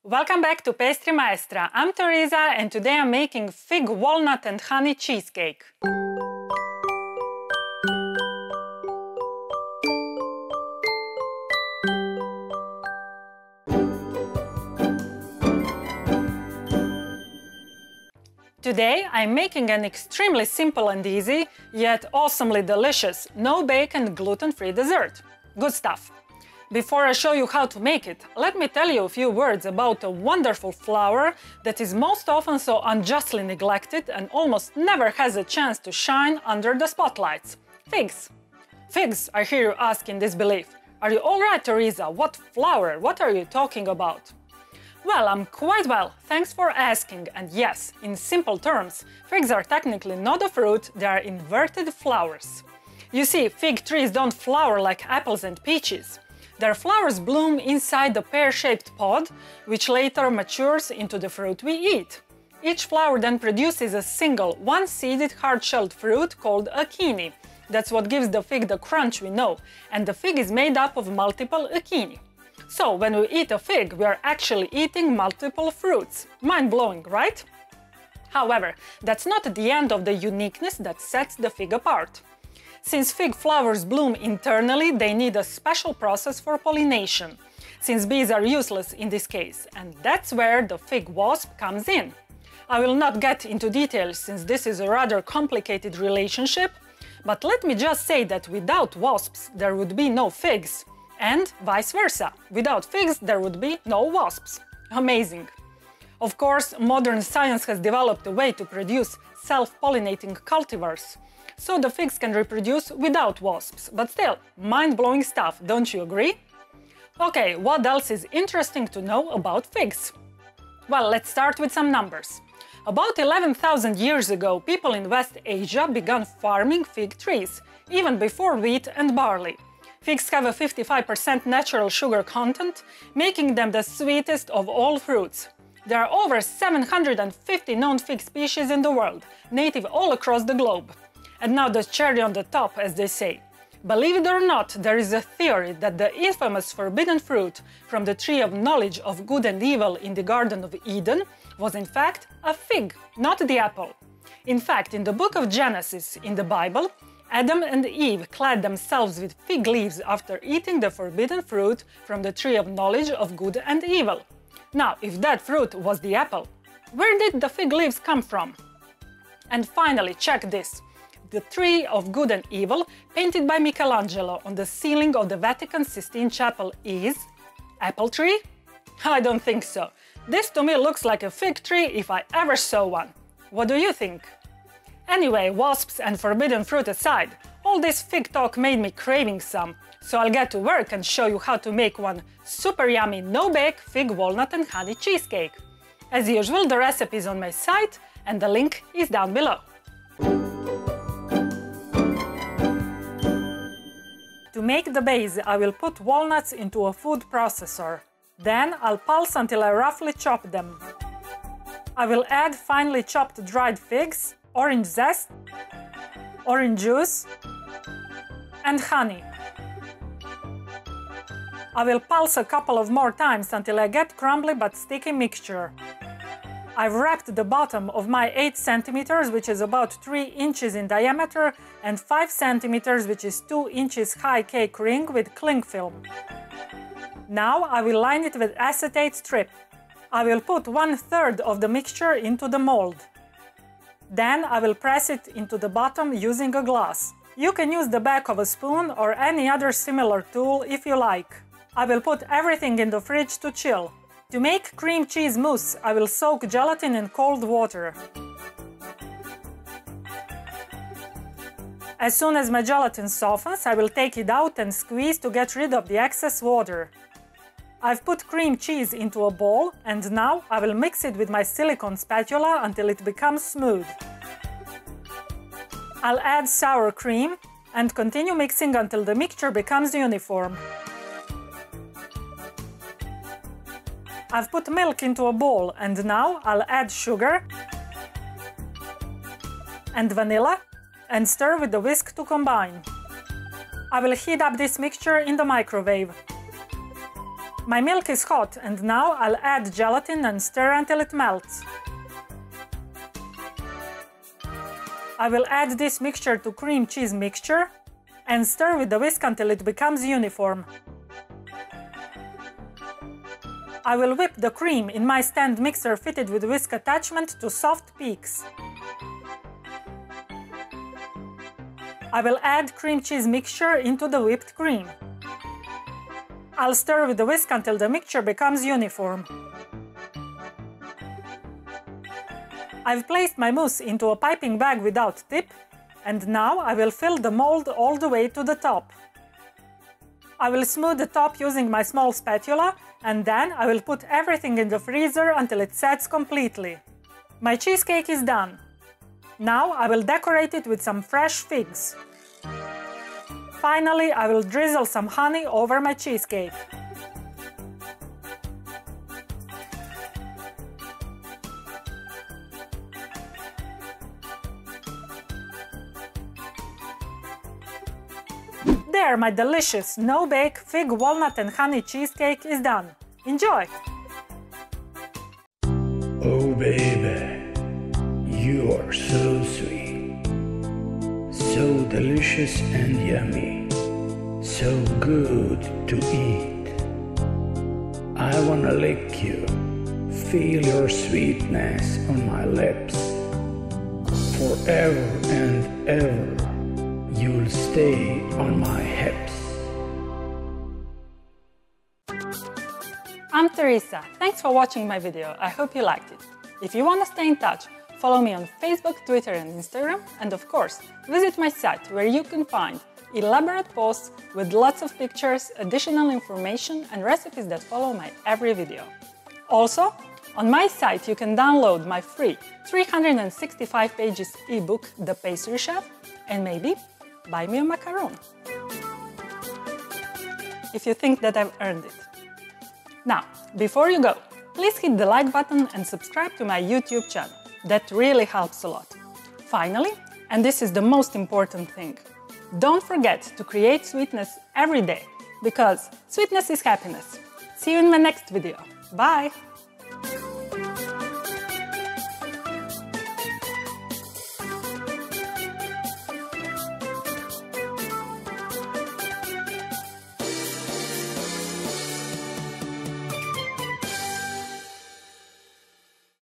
Welcome back to Pastry Maestra. I'm Teresa and today I'm making fig, walnut and honey cheesecake. Today I'm making an extremely simple and easy, yet awesomely delicious, no-bake and gluten-free dessert. Good stuff! Before I show you how to make it, let me tell you a few words about a wonderful flower that is most often so unjustly neglected and almost never has a chance to shine under the spotlights. Figs. Figs, I hear you ask in disbelief. Are you alright, Teresa? What flower? What are you talking about? Well, I'm quite well, thanks for asking, and yes, in simple terms, figs are technically not a fruit, they are inverted flowers. You see, fig trees don't flower like apples and peaches. Their flowers bloom inside the pear-shaped pod, which later matures into the fruit we eat. Each flower then produces a single, one-seeded hard-shelled fruit called achene. That's what gives the fig the crunch we know, and the fig is made up of multiple achene. So, when we eat a fig, we are actually eating multiple fruits. Mind-blowing, right? However, that's not the end of the uniqueness that sets the fig apart. Since fig flowers bloom internally, they need a special process for pollination, since bees are useless in this case, and that's where the fig wasp comes in. I will not get into details since this is a rather complicated relationship, but let me just say that without wasps there would be no figs. And vice versa. Without figs, there would be no wasps. Amazing! Of course, modern science has developed a way to produce self-pollinating cultivars, so the figs can reproduce without wasps, but still, mind-blowing stuff, don't you agree? Okay, what else is interesting to know about figs? Well, let's start with some numbers. About 11,000 years ago, people in West Asia began farming fig trees, even before wheat and barley. Figs have a 55% natural sugar content, making them the sweetest of all fruits. There are over 750 known fig species in the world, native all across the globe. And now the cherry on the top, as they say. Believe it or not, there is a theory that the infamous forbidden fruit from the tree of knowledge of good and evil in the Garden of Eden was in fact a fig, not the apple. In fact, in the book of Genesis, in the Bible, Adam and Eve clad themselves with fig leaves after eating the forbidden fruit from the tree of knowledge of good and evil. Now, if that fruit was the apple, where did the fig leaves come from? And finally, check this. The tree of good and evil, painted by Michelangelo on the ceiling of the Vatican Sistine Chapel is... apple tree? I don't think so. This to me looks like a fig tree if I ever saw one. What do you think? Anyway, wasps and forbidden fruit aside, all this fig talk made me craving some, so I'll get to work and show you how to make one super yummy no-bake fig, walnut and honey cheesecake. As usual, the recipe is on my site and the link is down below. To make the base, I will put walnuts into a food processor. Then I'll pulse until I roughly chop them. I will add finely chopped dried figs, orange zest, orange juice, and honey. I will pulse a couple of more times until I get crumbly but sticky mixture. I've wrapped the bottom of my 8 cm, which is about 3 inches in diameter, and 5 cm, which is 2 inches high cake ring with cling film. Now I will line it with acetate strip. I will put 1/3 of the mixture into the mold. Then I will press it into the bottom using a glass. You can use the back of a spoon or any other similar tool if you like. I will put everything in the fridge to chill. To make cream cheese mousse, I will soak gelatin in cold water. As soon as my gelatin softens, I will take it out and squeeze to get rid of the excess water. I've put cream cheese into a bowl and now I will mix it with my silicone spatula until it becomes smooth. I'll add sour cream and continue mixing until the mixture becomes uniform. I've put milk into a bowl and now I'll add sugar and vanilla and stir with the whisk to combine. I will heat up this mixture in the microwave. My milk is hot and now I'll add gelatin and stir until it melts. I will add this mixture to cream cheese mixture and stir with the whisk until it becomes uniform. I will whip the cream in my stand mixer fitted with whisk attachment to soft peaks. I will add cream cheese mixture into the whipped cream. I'll stir with the whisk until the mixture becomes uniform. I've placed my mousse into a piping bag without tip, and now I will fill the mold all the way to the top. I will smooth the top using my small spatula, and then I will put everything in the freezer until it sets completely. My cheesecake is done. Now I will decorate it with some fresh figs. Finally, I will drizzle some honey over my cheesecake. There, my delicious no-bake fig, walnut and honey cheesecake is done. Enjoy! Oh baby, you are so sweet, so delicious and yummy, so good to eat. I wanna lick you, feel your sweetness on my lips. Forever and ever, you'll stay on my hips. I'm Teresa. Thanks for watching my video. I hope you liked it. If you want to stay in touch, follow me on Facebook, Twitter and Instagram, and of course, visit my site where you can find elaborate posts with lots of pictures, additional information and recipes that follow my every video. Also, on my site you can download my free 365 pages ebook, The Pastry Chef, and maybe buy me a macaron, if you think that I've earned it. Now, before you go, please hit the like button and subscribe to my YouTube channel. That really helps a lot. Finally, and this is the most important thing, don't forget to create sweetness every day, because sweetness is happiness. See you in my next video. Bye!